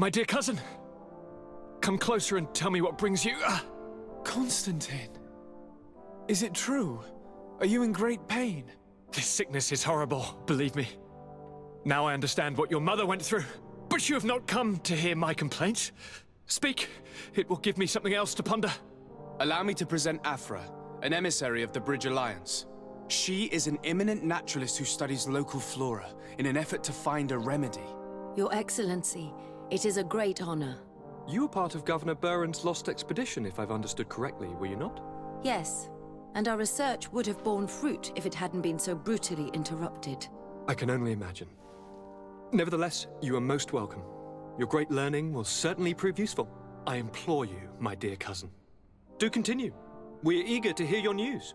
My dear cousin, come closer and tell me what brings you... Constantine, is it true? Are you in great pain? This sickness is horrible, believe me. Now I understand what your mother went through. But you have not come to hear my complaints. Speak, it will give me something else to ponder. Allow me to present Afra, an emissary of the Bridge Alliance. She is an eminent naturalist who studies local flora in an effort to find a remedy. Your Excellency, it is a great honor. You were part of Governor Buren's lost expedition, if I've understood correctly, were you not? Yes, and our research would have borne fruit if it hadn't been so brutally interrupted. I can only imagine. Nevertheless, you are most welcome. Your great learning will certainly prove useful. I implore you, my dear cousin. Do continue. We are eager to hear your news.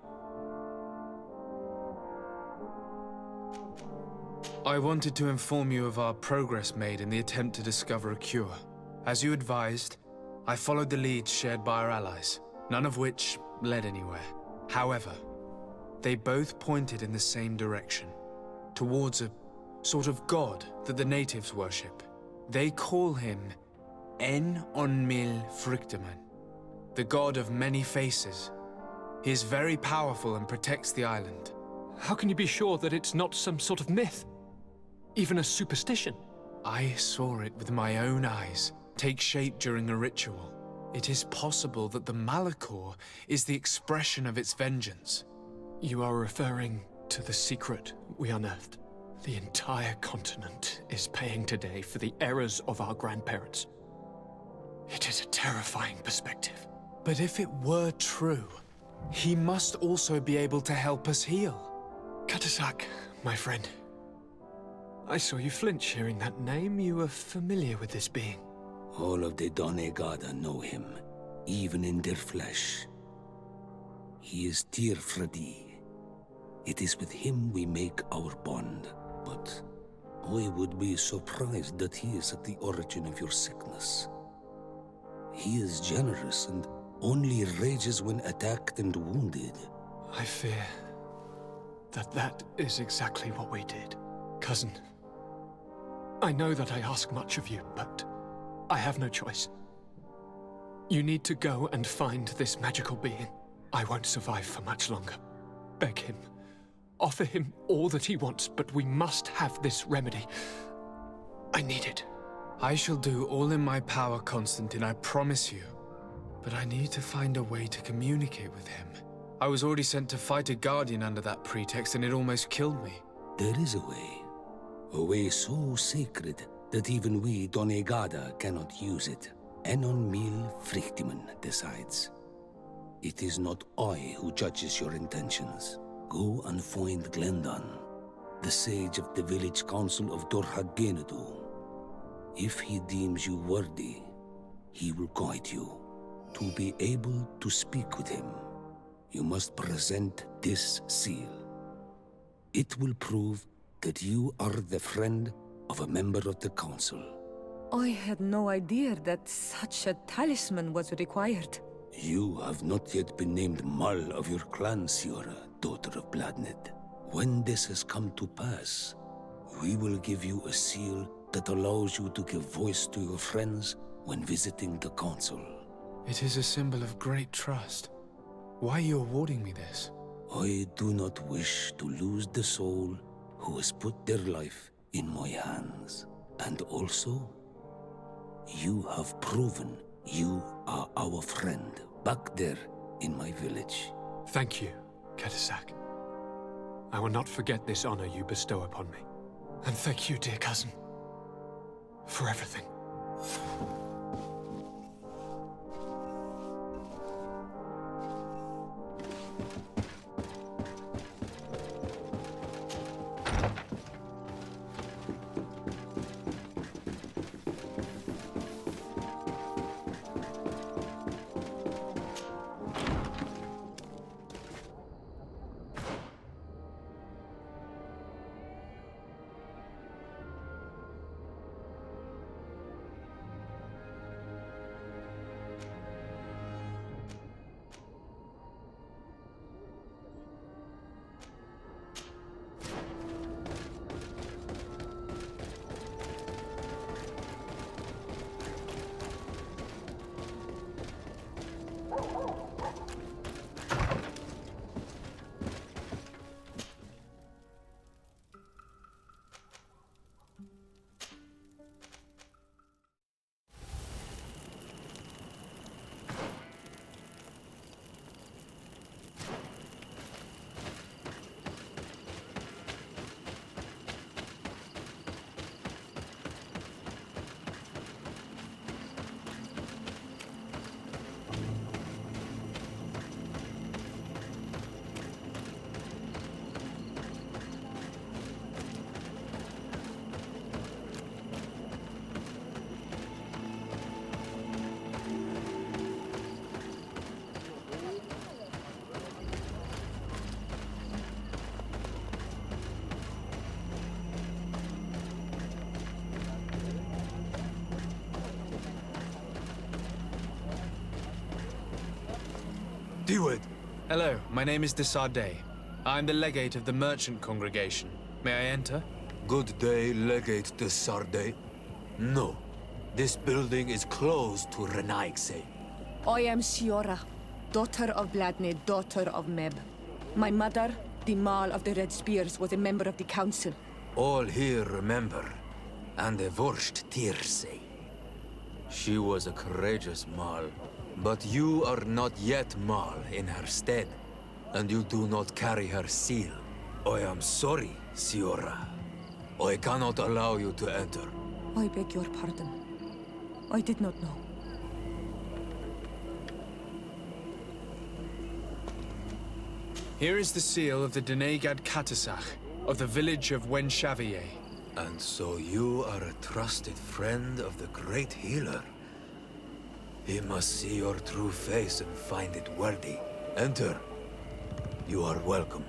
I wanted to inform you of our progress made in the attempt to discover a cure. As you advised, I followed the leads shared by our allies, none of which led anywhere. However, they both pointed in the same direction, towards a sort of god that the natives worship. They call him En-on-mil-frictiman, the god of many faces. He is very powerful and protects the island. How can you be sure that it's not some sort of myth? Even a superstition? I saw it with my own eyes take shape during a ritual. It is possible that the malichore is the expression of its vengeance. You are referring to the secret we unearthed. The entire continent is paying today for the errors of our grandparents. It is a terrifying perspective. But if it were true, he must also be able to help us heal. Katasak, my friend. I saw you flinch hearing that name. You were familiar with this being. All of the Donegada know him, even in their flesh. He is Teer Fradee. It is with him we make our bond, but I would be surprised that he is at the origin of your sickness. He is generous and only rages when attacked and wounded. I fear that that is exactly what we did. Cousin, I know that I ask much of you, but I have no choice. You need to go and find this magical being. I won't survive for much longer. Beg him. Offer him all that he wants, but we must have this remedy. I need it. I shall do all in my power, Constantine, I promise you. But I need to find a way to communicate with him. I was already sent to fight a guardian under that pretext, and it almost killed me. There is a way so sacred that even we Donegada cannot use it. En-on-mil-frictiman decides. It is not I who judges your intentions. Go and find Glendan, the sage of the village council of Dorhagenedu. If he deems you worthy, he will guide you. To be able to speak with him, you must present this seal. It will prove that you are the friend of a member of the council. I had no idea that such a talisman was required. You have not yet been named Mal of your clan, Siorra, daughter of Bladned. When this has come to pass, we will give you a seal that allows you to give voice to your friends when visiting the council. It is a symbol of great trust. Why are you awarding me this? I do not wish to lose the soul who has put their life in my hands. And also, you have proven you are our friend back there in my village. Thank you, Katasak. I will not forget this honor you bestow upon me. And thank you, dear cousin, for everything. Diwed. Hello, my name is Desarde. I'm the legate of the merchant congregation. May I enter? Good day, Legate de Sarde. No. This building is closed to Renaigse. I am Siorra, daughter of Bladne, daughter of Meb. My mother, the Mal of the Red Spears, was a member of the council. All here remember, and the Vorst Tierse. She was a courageous Mal, but you are not yet Mal in her stead, and you do not carry her seal. I am sorry, Siorra. I cannot allow you to enter. I beg your pardon. I did not know. Here is the seal of the Denegad Katasach, of the village of Wenshavier. And so you are a trusted friend of the great healer. He must see your true face and find it worthy. Enter. You are welcome.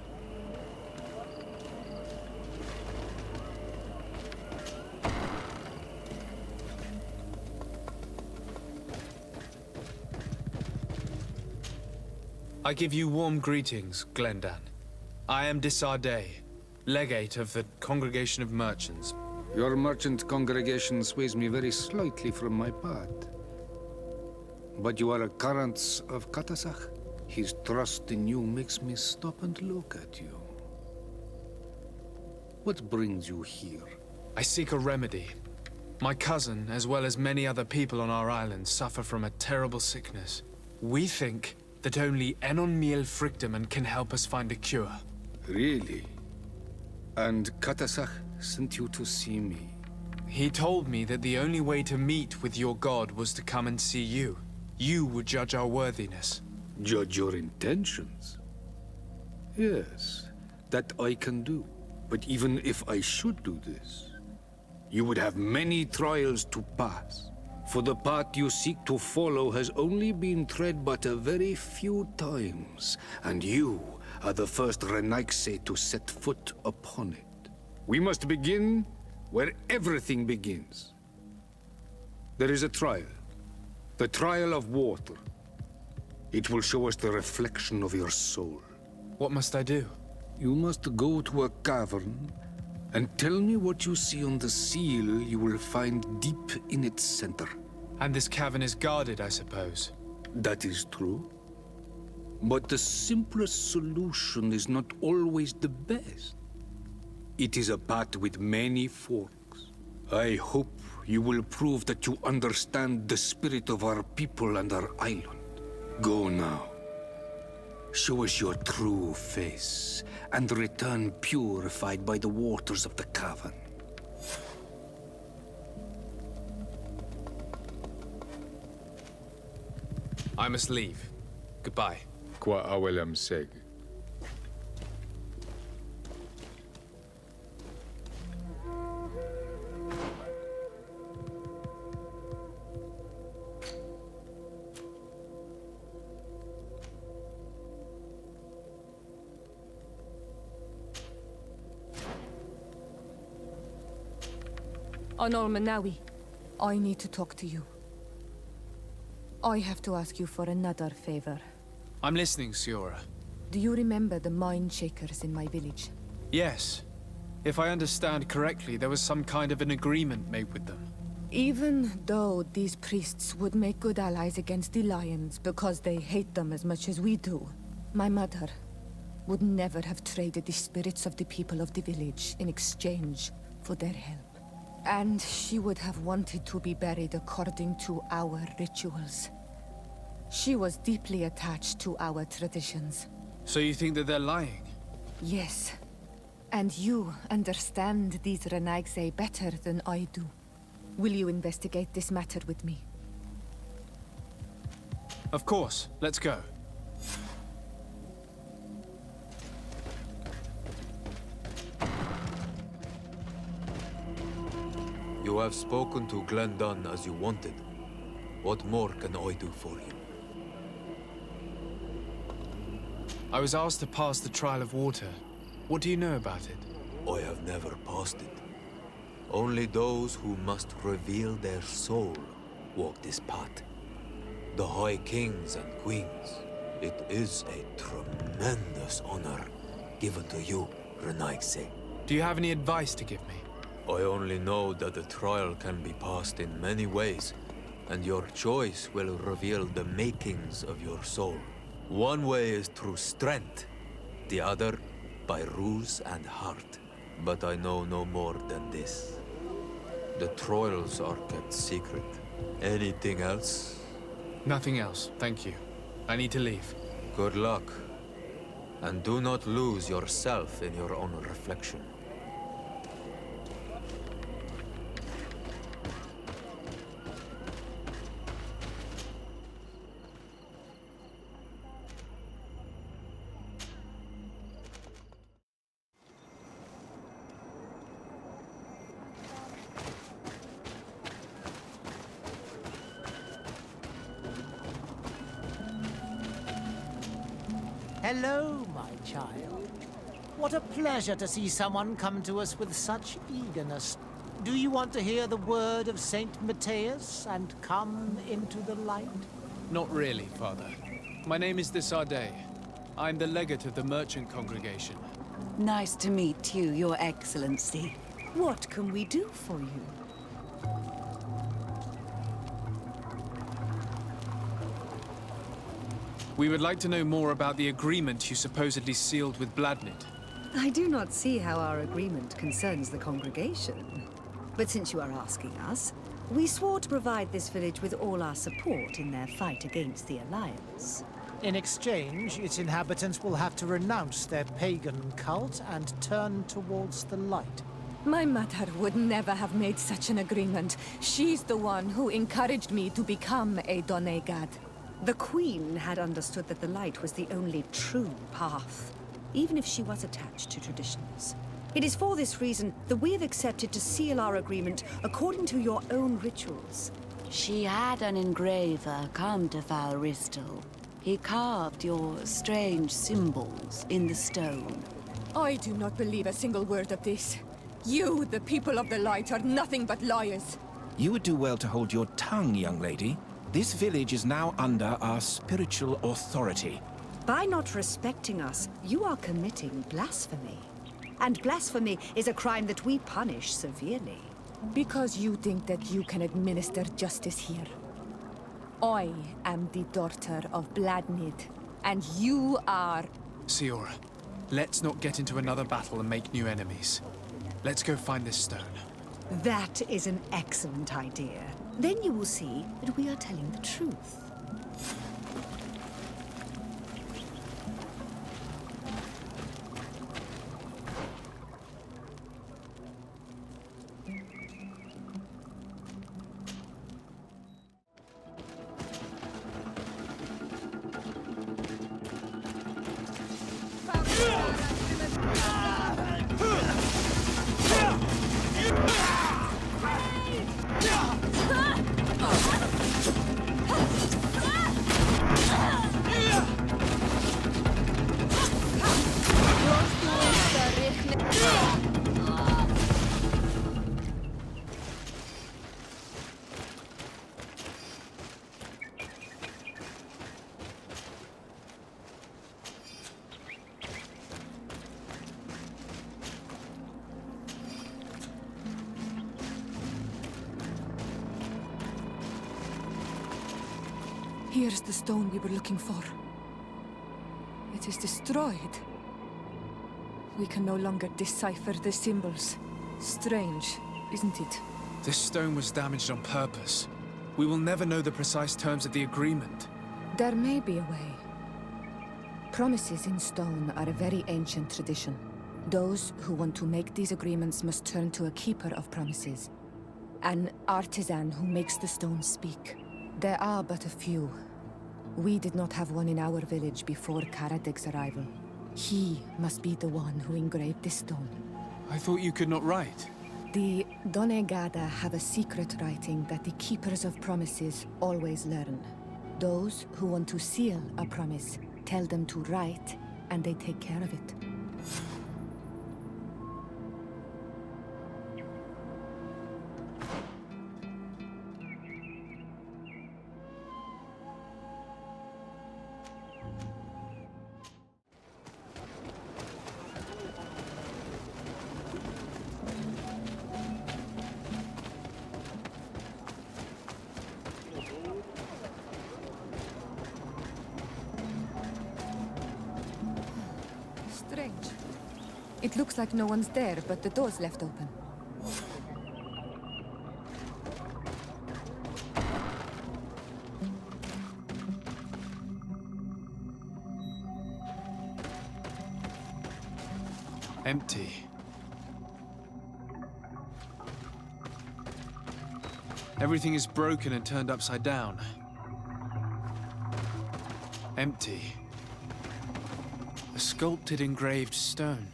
I give you warm greetings, Glendan. I am Desarde, legate of the Congregation of Merchants. Your merchant congregation sways me very slightly from my path. But you are a current of Katasach? His trust in you makes me stop and look at you. What brings you here? I seek a remedy. My cousin, as well as many other people on our island, suffer from a terrible sickness. We think that only Enon Miel Frictamen can help us find a cure. Really? And Katasach sent you to see me? He told me that the only way to meet with your god was to come and see you. You would judge our worthiness. Judge your intentions? Yes, that I can do. But even if I should do this, you would have many trials to pass. For the path you seek to follow has only been tread but a very few times, and you are the first Renaigse to set foot upon it. We must begin where everything begins. There is a trial. The trial of water. It will show us the reflection of your soul. What must I do? You must go to a cavern and tell me what you see on the seal you will find deep in its center. And this cavern is guarded, I suppose. That is true. But the simplest solution is not always the best. It is a path with many forks. I hope you will prove that you understand the spirit of our people and our island. Go now. Show us your true face, and return purified by the waters of the cavern. I must leave. Goodbye. Qua awelam seg. Honor Manawi, I need to talk to you. I have to ask you for another favor. I'm listening, Siorra. Do you remember the mine shakers in my village? Yes. If I understand correctly, there was some kind of an agreement made with them. Even though these priests would make good allies against the Lions because they hate them as much as we do, my mother would never have traded the spirits of the people of the village in exchange for their help. And she would have wanted to be buried according to our rituals. She was deeply attached to our traditions. So you think that they're lying? Yes. And you understand these Renaigse better than I do. Will you investigate this matter with me? Of course. Let's go. You have spoken to Glendan as you wanted. What more can I do for you? I was asked to pass the trial of water. What do you know about it? I have never passed it. Only those who must reveal their soul walk this path. The High Kings and Queens. It is a tremendous honor given to you, Renaigse. Do you have any advice to give me? I only know that the trial can be passed in many ways, and your choice will reveal the makings of your soul. One way is through strength, the other by ruse and heart. But I know no more than this. The trials are kept secret. Anything else? Nothing else, thank you. I need to leave. Good luck. And do not lose yourself in your own reflection. Hello, my child. What a pleasure to see someone come to us with such eagerness. Do you want to hear the word of Saint Matthias and come into the light? Not really, Father. My name is de Sardet. I'm the legate of the merchant congregation. Nice to meet you, Your Excellency. What can we do for you? We would like to know more about the agreement you supposedly sealed with Bladnid. I do not see how our agreement concerns the congregation. But since you are asking us, we swore to provide this village with all our support in their fight against the Alliance. In exchange, its inhabitants will have to renounce their pagan cult and turn towards the light. My mother would never have made such an agreement. She's the one who encouraged me to become a Donegad. The Queen had understood that the light was the only true path, even if she was attached to traditions. It is for this reason that we have accepted to seal our agreement according to your own rituals. She had an engraver come to Falristal. He carved your strange symbols in the stone. I do not believe a single word of this. You, the people of the light, are nothing but liars. You would do well to hold your tongue, young lady. This village is now under our spiritual authority. By not respecting us, you are committing blasphemy. And blasphemy is a crime that we punish severely. Because you think that you can administer justice here. I am the daughter of Bladnid, and you are... Siorra, let's not get into another battle and make new enemies. Let's go find this stone. That is an excellent idea. Then you will see that we are telling the truth. Here's the stone we were looking for. It is destroyed. We can no longer decipher the symbols. Strange, isn't it? This stone was damaged on purpose. We will never know the precise terms of the agreement. There may be a way. Promises in stone are a very ancient tradition. Those who want to make these agreements must turn to a keeper of promises. An artisan who makes the stones speak. There are but a few. We did not have one in our village before Karadek's arrival. He must be the one who engraved this stone. I thought you could not write. The Donegada have a secret writing that the keepers of promises always learn. Those who want to seal a promise tell them to write, and they take care of it. It looks like no one's there, but the door's left open. Empty. Everything is broken and turned upside down. Empty. A sculpted engraved stone.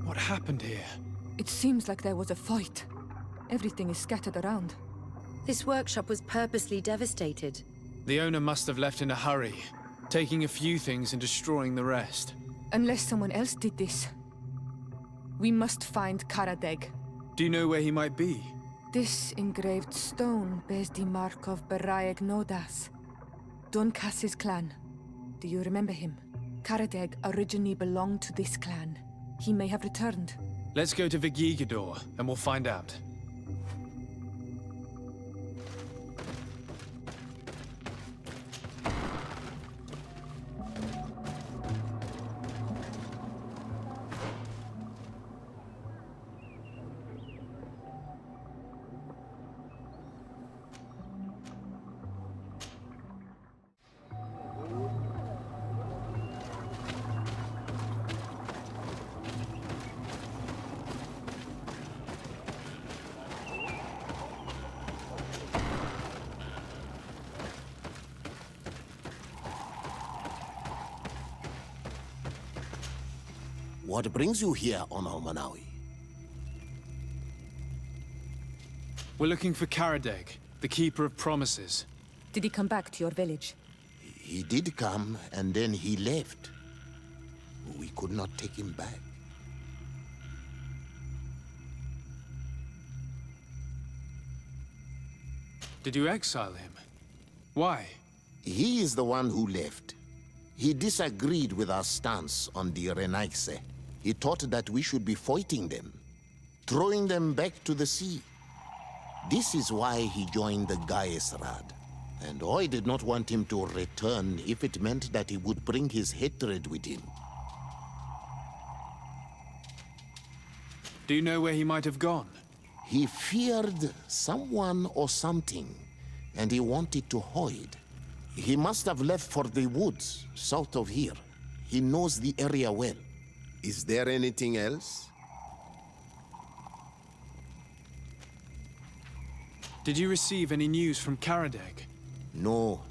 What happened here? It seems like there was a fight. Everything is scattered around. This workshop was purposely devastated. The owner must have left in a hurry, taking a few things and destroying the rest. Unless someone else did this. We must find Karadeg. Do you know where he might be? This engraved stone bears the mark of Baraeg Nodas, Donkas's clan. Do you remember him? Karadeg originally belonged to this clan. He may have returned. Let's go to Vigigador, and we'll find out. What brings you here on Almanawi? We're looking for Karadeg, the Keeper of Promises. Did he come back to your village? He did come, and then he left. We could not take him back. Did you exile him? Why? He is the one who left. He disagreed with our stance on the Renaigse. He thought that we should be fighting them, throwing them back to the sea. This is why he joined the Gaesrad. And I did not want him to return if it meant that he would bring his hatred with him. Do you know where he might have gone? He feared someone or something, and he wanted to hide. He must have left for the woods, south of here. He knows the area well. Is there anything else? Did you receive any news from Karadeg? No.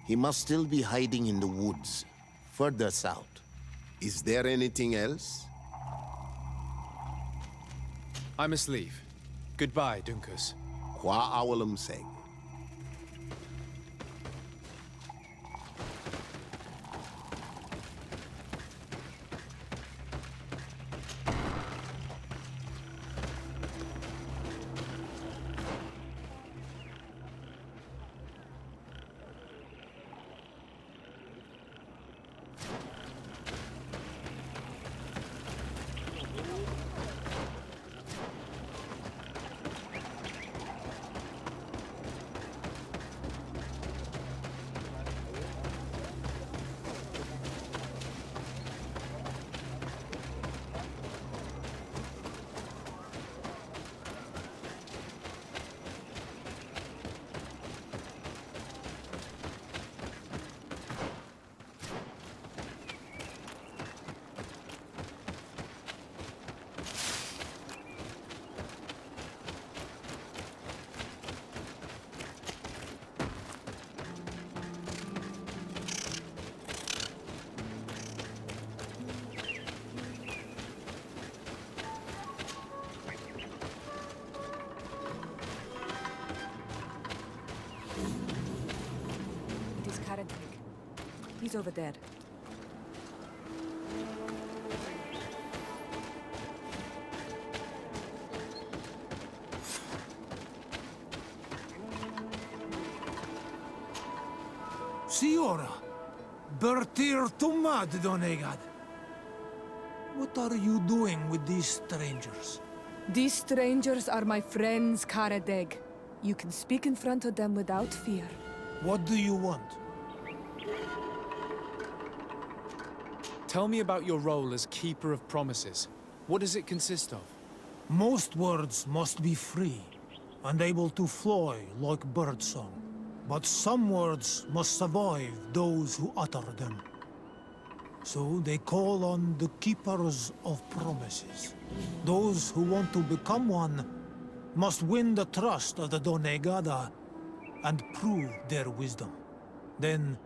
He must still be hiding in the woods, further south. Is there anything else? I must leave. Goodbye, Dunkus. Qua awalum seg. He's over there. Siorra, Bertir Tumad Donegad. What are you doing with these strangers? These strangers are my friends, Karadeg. You can speak in front of them without fear. What do you want? Tell me about your role as Keeper of Promises. What does it consist of? Most words must be free, and able to fly like birdsong. But some words must survive those who utter them. So they call on the Keepers of Promises. Those who want to become one must win the trust of the Donegada and prove their wisdom. Then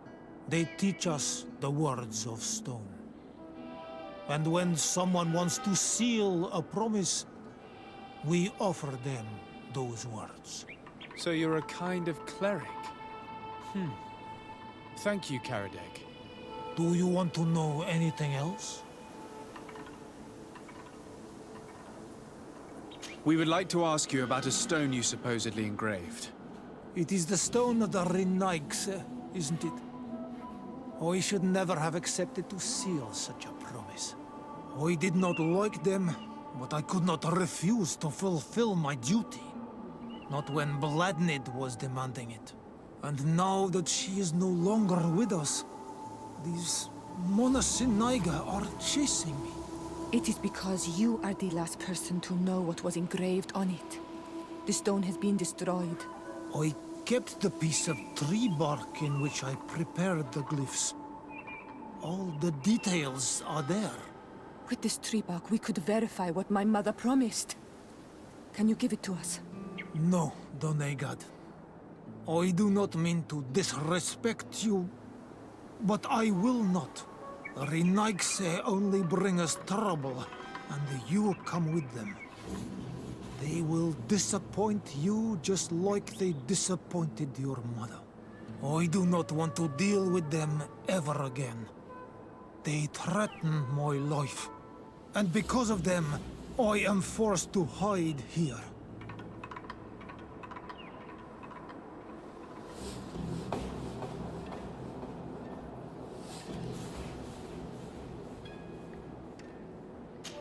they teach us the words of stone. And when someone wants to seal a promise, we offer them those words. So you're a kind of cleric? Thank you, Karadeg. Do you want to know anything else? We would like to ask you about a stone you supposedly engraved. It is the stone of the Renaigse, isn't it? I should never have accepted to seal such a promise. I did not like them, but I could not refuse to fulfill my duty. Not when Bladnid was demanding it. And now that she is no longer with us, these Monasinaiga are chasing me. It is because you are the last person to know what was engraved on it. The stone has been destroyed. I kept the piece of tree bark in which I prepared the glyphs. All the details are there. With this tree bark, we could verify what my mother promised. Can you give it to us? No, Donegad. I do not mean to disrespect you, but I will not. Renaigse only bring us trouble, and you come with them. They will disappoint you just like they disappointed your mother. I do not want to deal with them ever again. They threaten my life, and because of them, I am forced to hide here.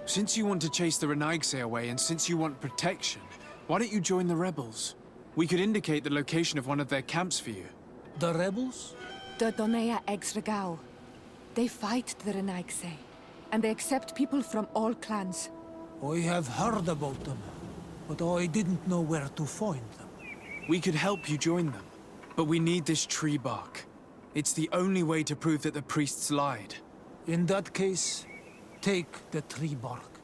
Since you want to chase the Renaigse away, and since you want protection, why don't you join the rebels? We could indicate the location of one of their camps for you. The rebels? The Donea Exregao. They fight the Renaigse, and they accept people from all clans. I have heard about them, but I didn't know where to find them. We could help you join them, but we need this tree bark. It's the only way to prove that the priests lied. In that case, take the tree bark.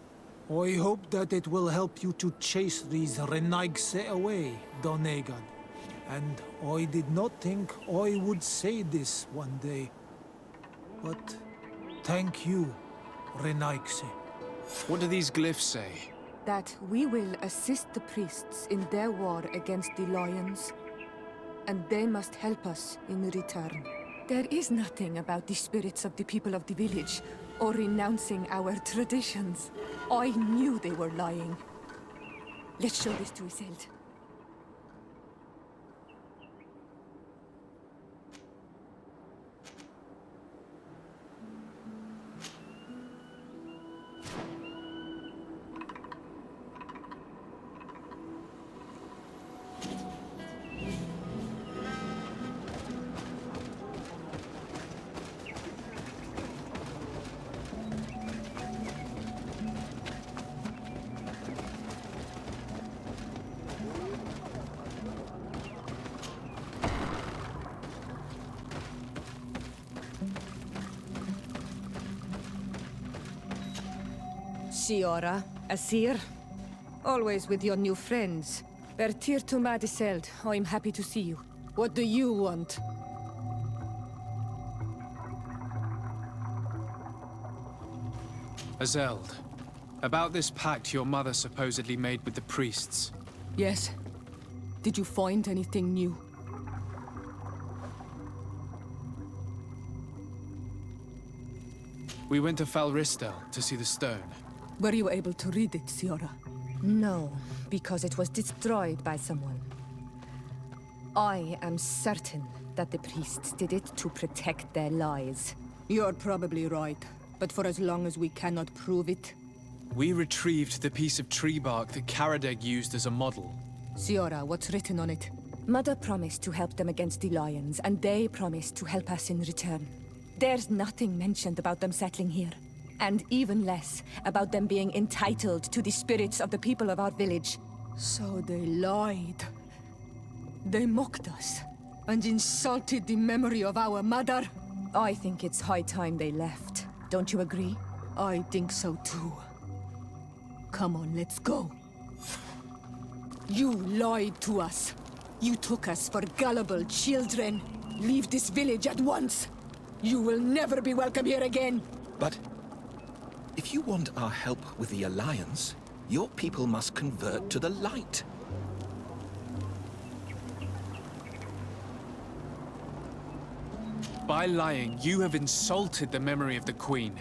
I hope that it will help you to chase these Renaigse away, Donegad. And I did not think I would say this one day. But thank you, Renaigse. What do these glyphs say? That we will assist the priests in their war against the lions, and they must help us in return. There is nothing about the spirits of the people of the village, or renouncing our traditions. I knew they were lying. Let's show this to Iselt. Siorra, Asir, always with your new friends. Teer Fradee, I'm happy to see you. What do you want? Azeld, about this pact your mother supposedly made with the priests. Yes. Did you find anything new? We went to Falristel to see the stone. Were you able to read it, Siorra? No, because it was destroyed by someone. I am certain that the priests did it to protect their lies. You're probably right, but for as long as we cannot prove it... We retrieved the piece of tree bark that Karadeg used as a model. Siorra, what's written on it? Mother promised to help them against the lions, and they promised to help us in return. There's nothing mentioned about them settling here. And even less about them being entitled to the spirits of the people of our village. So they lied. They mocked us and insulted the memory of our mother. I think it's high time they left. Don't you agree? I think so too. Come on, let's go. You lied to us. You took us for gullible children. Leave this village at once. You will never be welcome here again. But if you want our help with the Alliance, your people must convert to the light. By lying, you have insulted the memory of the Queen.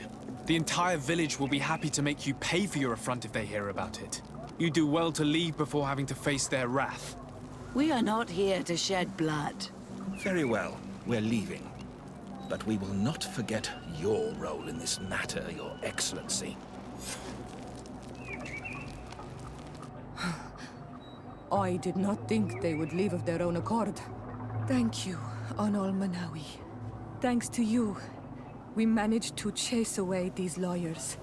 The entire village will be happy to make you pay for your affront if they hear about it. You do well to leave before having to face their wrath. We are not here to shed blood. Very well, we're leaving. But we will not forget your role in this matter, Your Excellency. I did not think they would leave of their own accord. Thank you, Anol Manawi. Thanks to you, we managed to chase away these lawyers.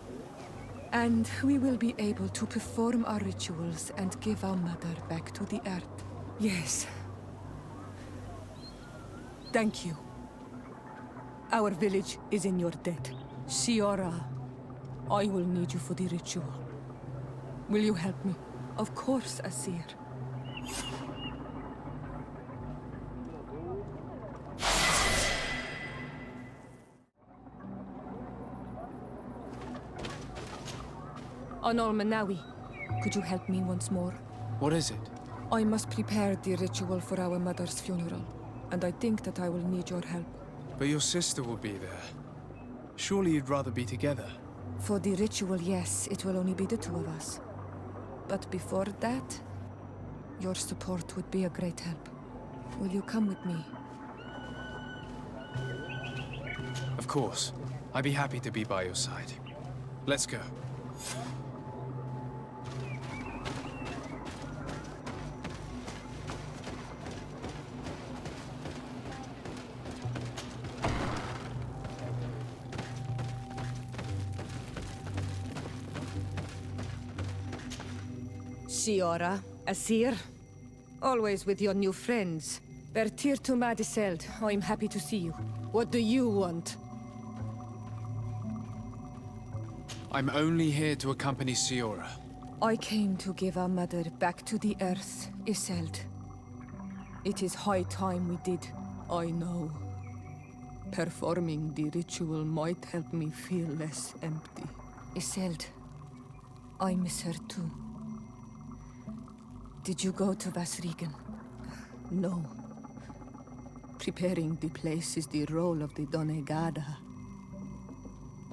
And we will be able to perform our rituals and give our mother back to the earth. Yes. Thank you. Our village is in your debt. Siorra, I will need you for the ritual. Will you help me? Of course, Asir. Anol Manawi, could you help me once more? What is it? I must prepare the ritual for our mother's funeral, and I think that I will need your help. But your sister will be there. Surely you'd rather be together. For the ritual, yes, it will only be the two of us. But before that, your support would be a great help. Will you come with me? Of course. I'd be happy to be by your side. Let's go. Siorra, Asir, always with your new friends. Teer Fradee, I'm happy to see you. What do you want? I'm only here to accompany Siorra. I came to give our mother back to the earth, Iselt. It is high time we did, I know. Performing the ritual might help me feel less empty. Iselt, I miss her too. Did you go to Vasrigan? No. Preparing the place is the role of the Donegada.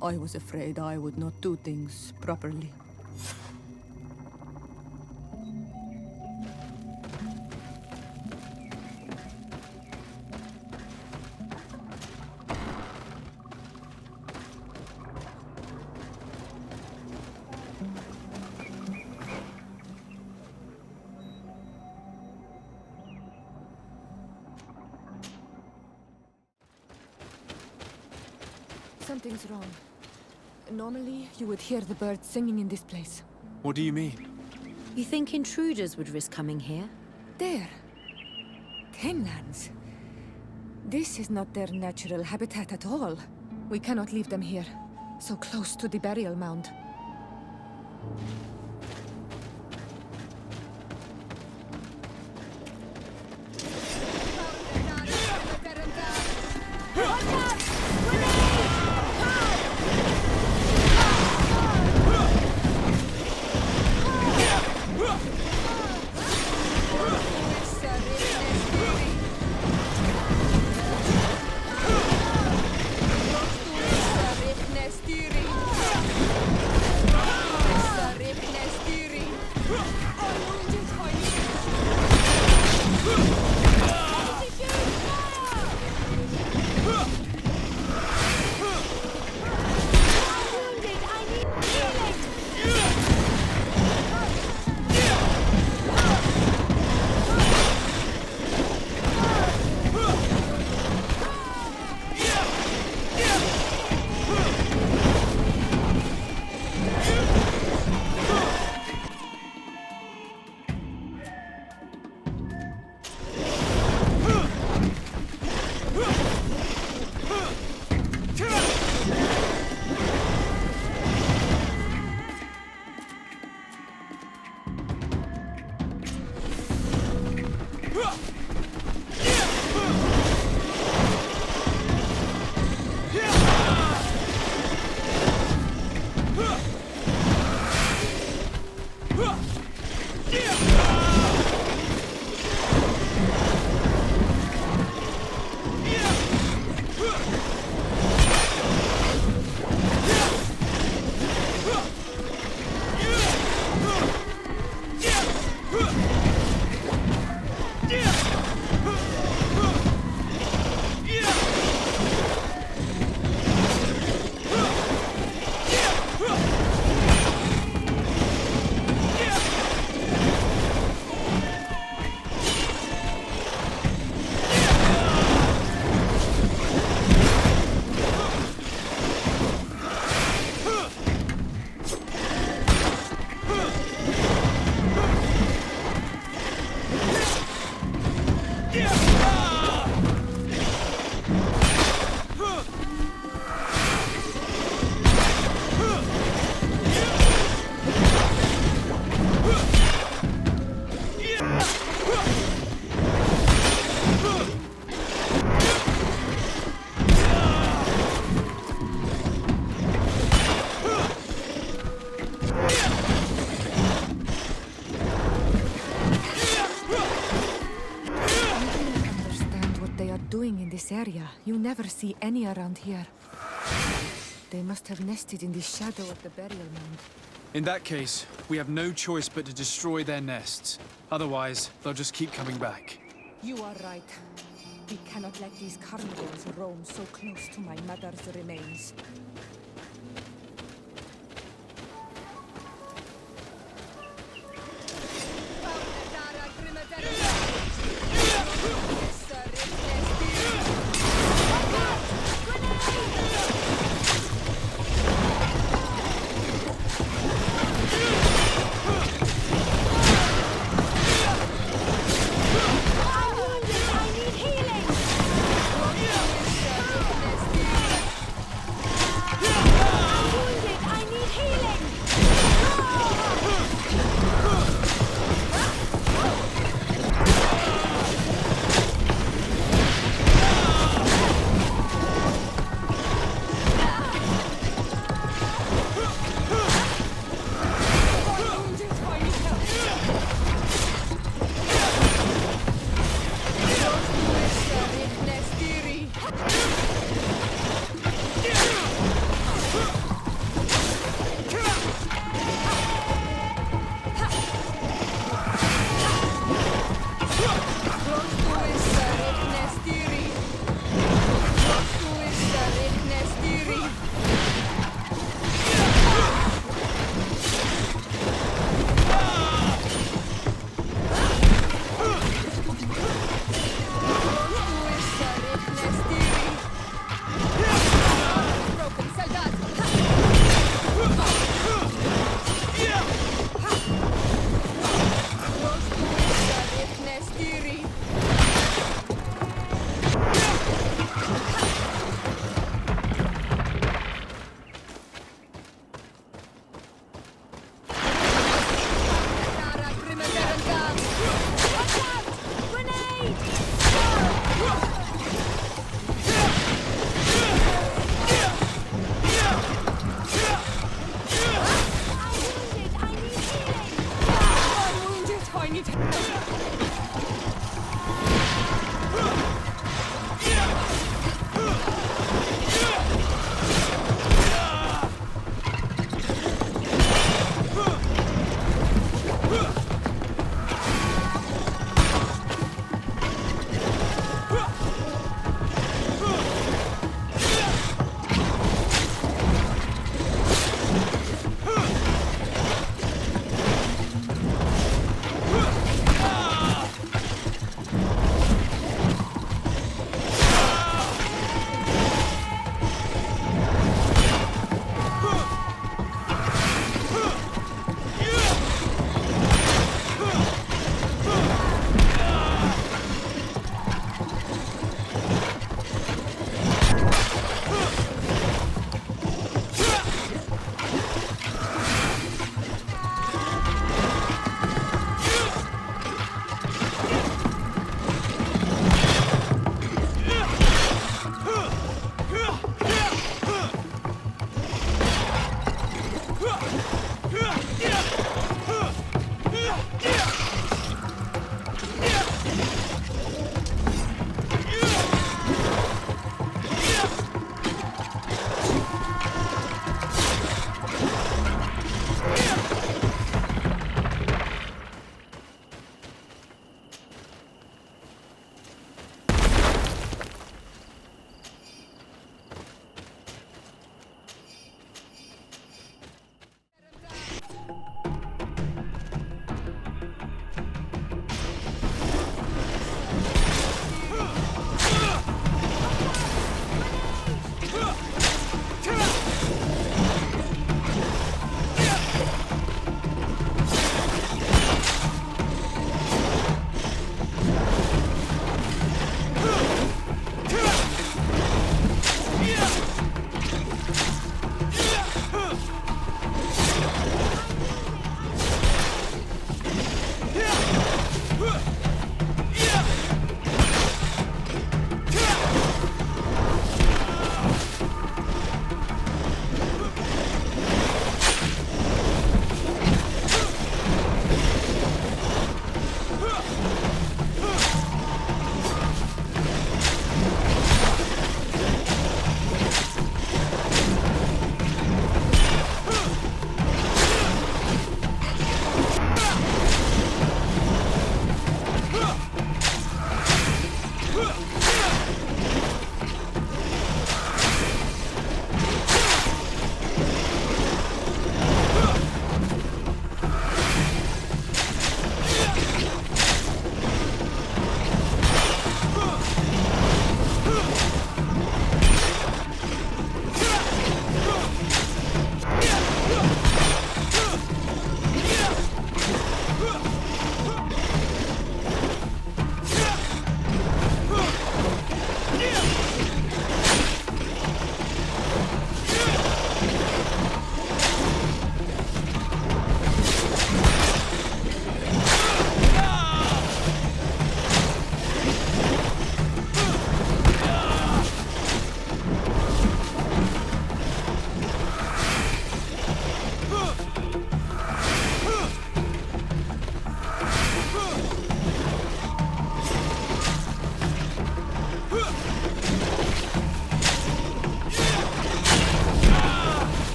I was afraid I would not do things properly. Something's wrong. Normally, you would hear the birds singing in this place. What do you mean? You think intruders would risk coming here? There. Tenlands. This is not their natural habitat at all. We cannot leave them here, so close to the burial mound. This area. You never see any around here. They must have nested in the shadow of the burial mound. In that case, we have no choice but to destroy their nests. Otherwise, they'll just keep coming back. You are right. We cannot let these carnivores roam so close to my mother's remains.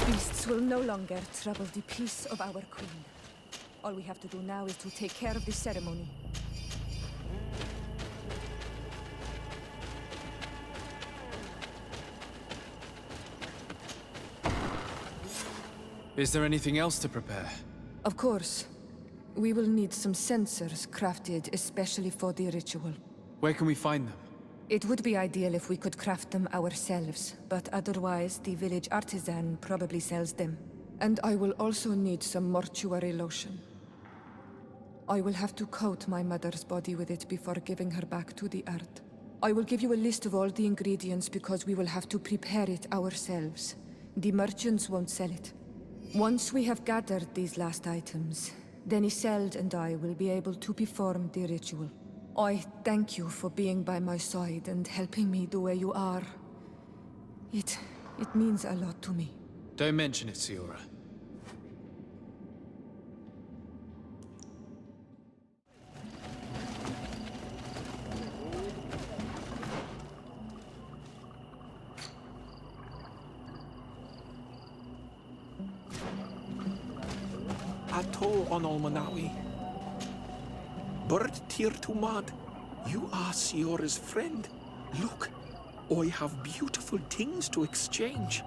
beasts will no longer trouble the peace of our queen. All we have to do now is to take care of the ceremony. Is there anything else to prepare? Of course. We will need some censers crafted especially for the ritual. Where can we find them? It would be ideal if we could craft them ourselves, but otherwise the village artisan probably sells them. And I will also need some mortuary lotion. I will have to coat my mother's body with it before giving her back to the earth. I will give you a list of all the ingredients because we will have to prepare it ourselves. The merchants won't sell it. Once we have gathered these last items, then Isolde and I will be able to perform the ritual. I thank you for being by my side and helping me the way you are. It means a lot to me. Don't mention it, Siorra. Ato on Olmanawi. Bird Teer Tumad, you are Siorra's friend. Look, I have beautiful things to exchange.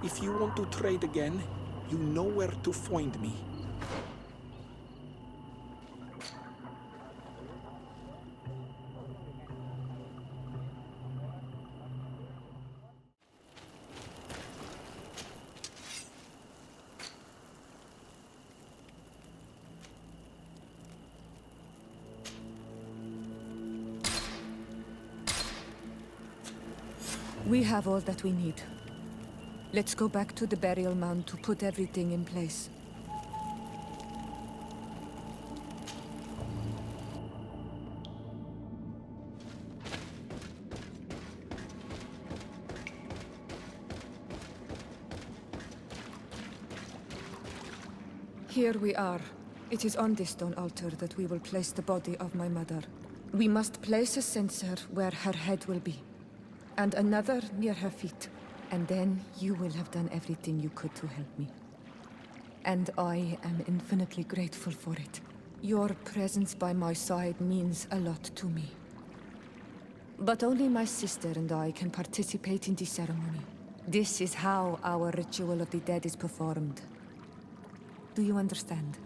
If you want to trade again, you know where to find me. We have all that we need. Let's go back to the burial mound to put everything in place. Here we are. It is on this stone altar that we will place the body of my mother. We must place a censer where her head will be, and another near her feet. And then you will have done everything you could to help me. And I am infinitely grateful for it. Your presence by my side means a lot to me. But only my sister and I can participate in the ceremony. This is how our ritual of the dead is performed. Do you understand?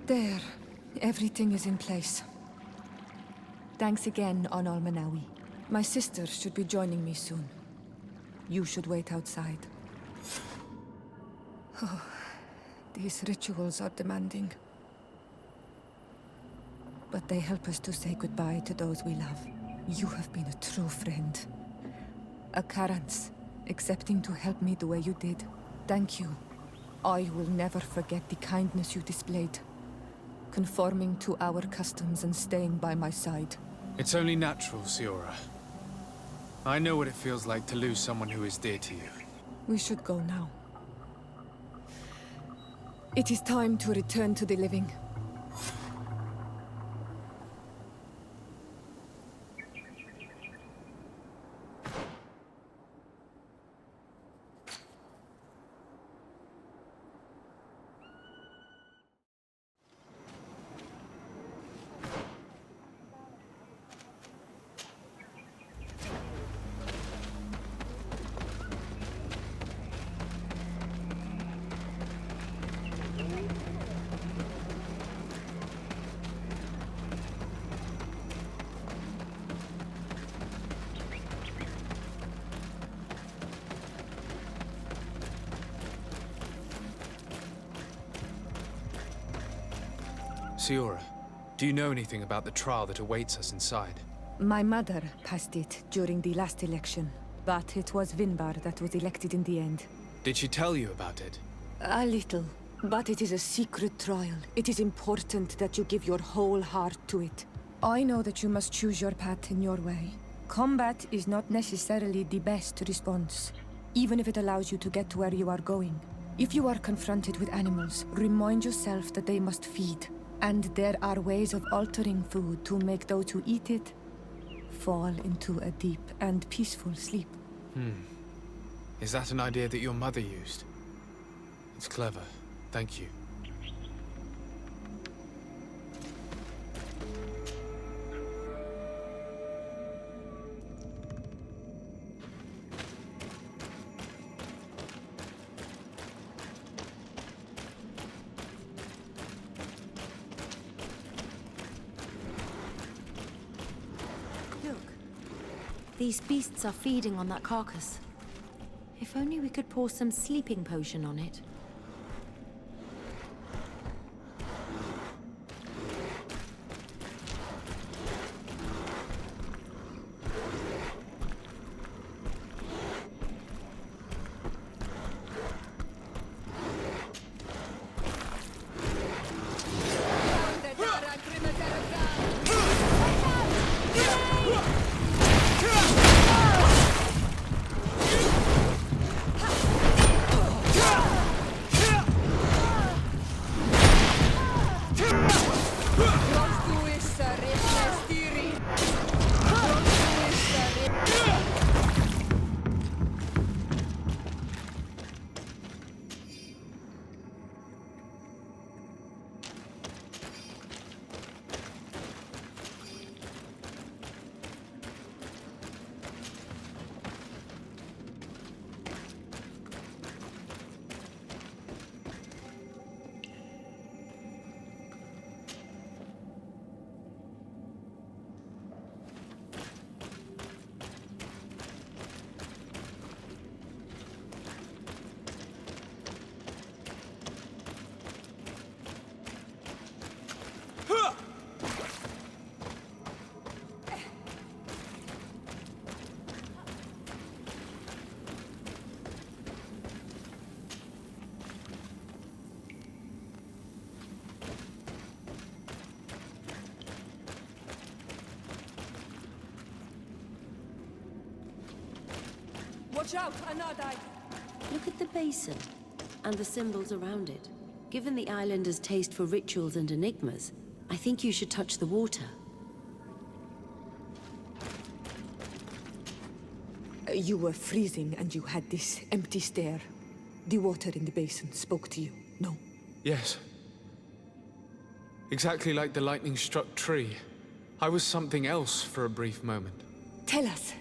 There. Everything is in place. Thanks again, on Almanawi. My sister should be joining me soon. You should wait outside. Oh, these rituals are demanding. But they help us to say goodbye to those we love. You have been a true friend. A Karans, accepting to help me the way you did. Thank you. I will never forget the kindness you displayed. Conforming to our customs and staying by my side. It's only natural, Siorra. I know what it feels like to lose someone who is dear to you. We should go now. It is time to return to the living. Siorra, do you know anything about the trial that awaits us inside? My mother passed it during the last election, but it was Vinbar that was elected in the end. Did she tell you about it? A little. But it is a secret trial. It is important that you give your whole heart to it. I know that you must choose your path in your way. Combat is not necessarily the best response, even if it allows you to get to where you are going. If you are confronted with animals, remind yourself that they must feed. And there are ways of altering food to make those who eat it fall into a deep and peaceful sleep. Is that an idea that your mother used? It's clever. Thank you. Look. These beasts are feeding on that carcass. If only we could pour some sleeping potion on it. Watch out, another! Look at the basin, and the symbols around it. Given the islanders' taste for rituals and enigmas, I think you should touch the water. You were freezing and you had this empty stare. The water in the basin spoke to you, no? Yes. Exactly like the lightning-struck tree. I was something else for a brief moment. Tell us.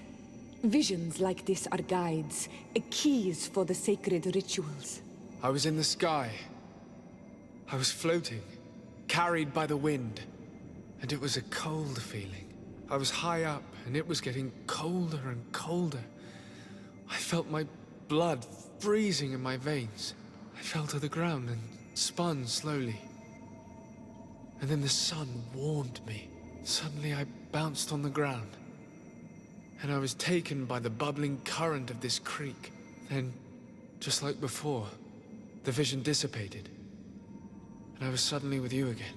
Visions like this are guides, keys for the sacred rituals. I was in the sky. I was floating, carried by the wind. And it was a cold feeling. I was high up, and it was getting colder and colder. I felt my blood freezing in my veins. I fell to the ground and spun slowly. And then the sun warmed me. Suddenly I bounced on the ground. And I was taken by the bubbling current of this creek. Then, just like before, the vision dissipated. And I was suddenly with you again.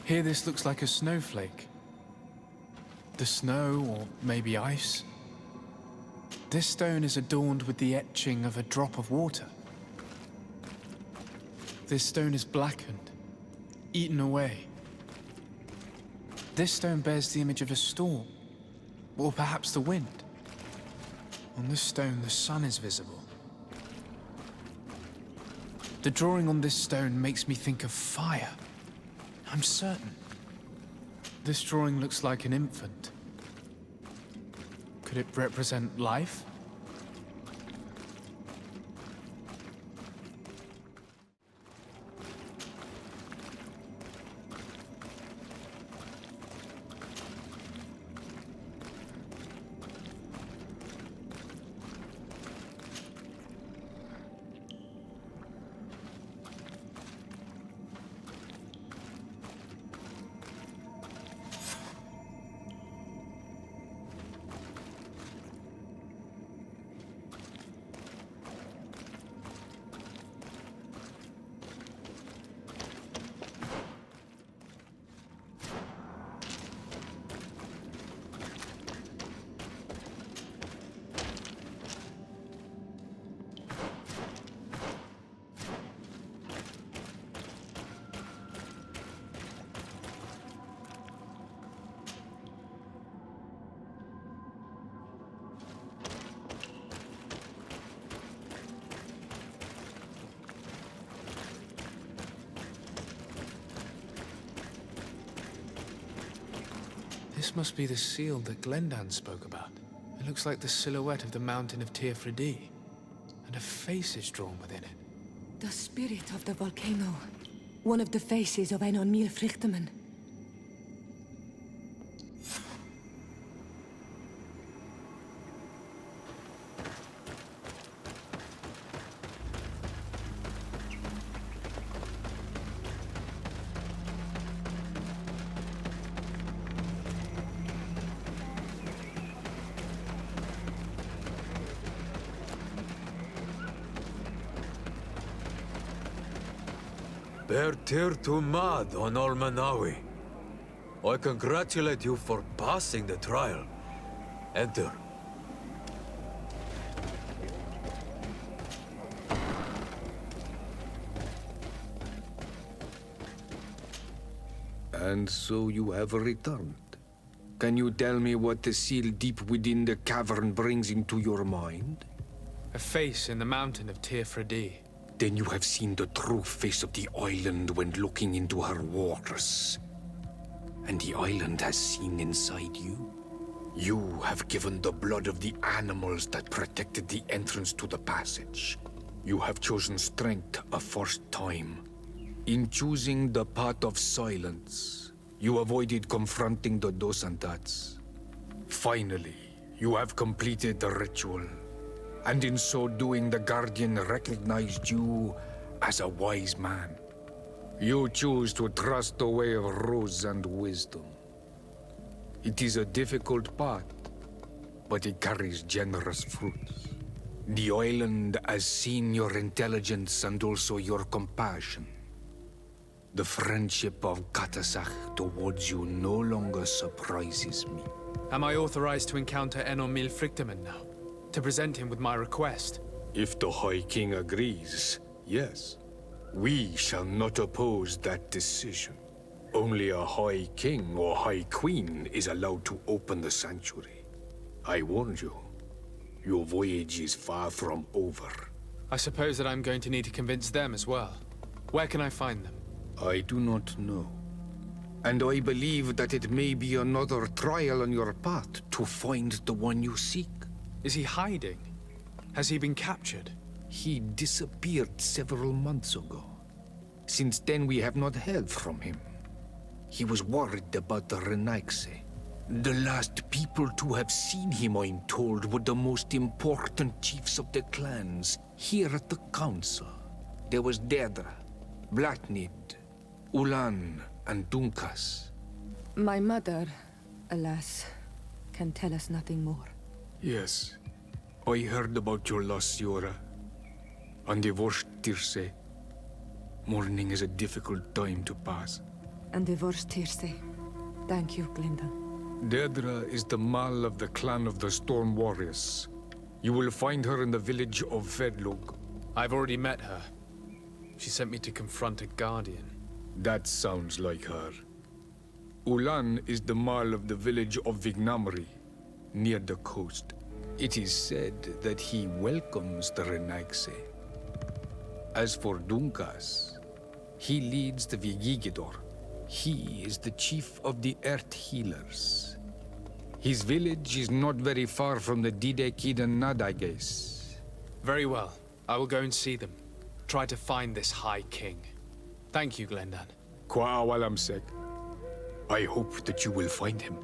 Here this looks like a snowflake. The snow, or maybe ice. This stone is adorned with the etching of a drop of water. This stone is blackened, eaten away. This stone bears the image of a storm, or perhaps the wind. On this stone, the sun is visible. The drawing on this stone makes me think of fire. I'm certain. This drawing looks like an infant. Could it represent life? This must be the seal that Glendan spoke about. It looks like the silhouette of the mountain of Teer Fradee, and a face is drawn within it. The spirit of the volcano. One of the faces of Einon Milfrichtemann. Bear Teer to mad on Almanawi. I congratulate you for passing the trial. Enter. And so you have returned. Can you tell me what the seal deep within the cavern brings into your mind? A face in the mountain of Teer Fradee. Then you have seen the true face of the island when looking into her waters. And the island has seen inside you. You have given the blood of the animals that protected the entrance to the passage. You have chosen strength a first time. In choosing the path of silence, you avoided confronting the Dosantats. Finally, you have completed the ritual. And in so doing, the Guardian recognized you as a wise man. You choose to trust the way of rose and wisdom. It is a difficult path, but it carries generous fruits. The island has seen your intelligence and also your compassion. The friendship of Katasach towards you no longer surprises me. Am I authorized to encounter Einon Milfrichtemann now? To present him with my request? If the High King agrees, yes. We shall not oppose that decision. Only a High King or High Queen is allowed to open the sanctuary. I warned you. Your voyage is far from over. I suppose that I'm going to need to convince them as well. Where can I find them? I do not know. And I believe that it may be another trial on your path to find the one you seek. Is he hiding? Has he been captured? He disappeared several months ago. Since then, we have not heard from him. He was worried about the Renaigse. The last people to have seen him, I'm told, were the most important chiefs of the clans here at the council. There was Deirdre, Blatnid, Ulan, and Dunkas. My mother, alas, can tell us nothing more. Yes, I heard about your loss, Siorra. And divorced Tirce. Mourning is a difficult time to pass. And divorced Tirce. Thank you, Glendan. Deirdre is the Mal of the clan of the Storm Warriors. You will find her in the village of Vedlug. I've already met her. She sent me to confront a Guardian. That sounds like her. Ulan is the Mal of the village of Vignamri, near the coast. It is said that he welcomes the Renaigse. As for Dunkas, he leads the Vigigidor. He is the chief of the Earth Healers. His village is not very far from the Didekidan Nadages. Very well. I will go and see them. Try to find this High King. Thank you, Glendan. Kwa awalamsek. I hope that you will find him.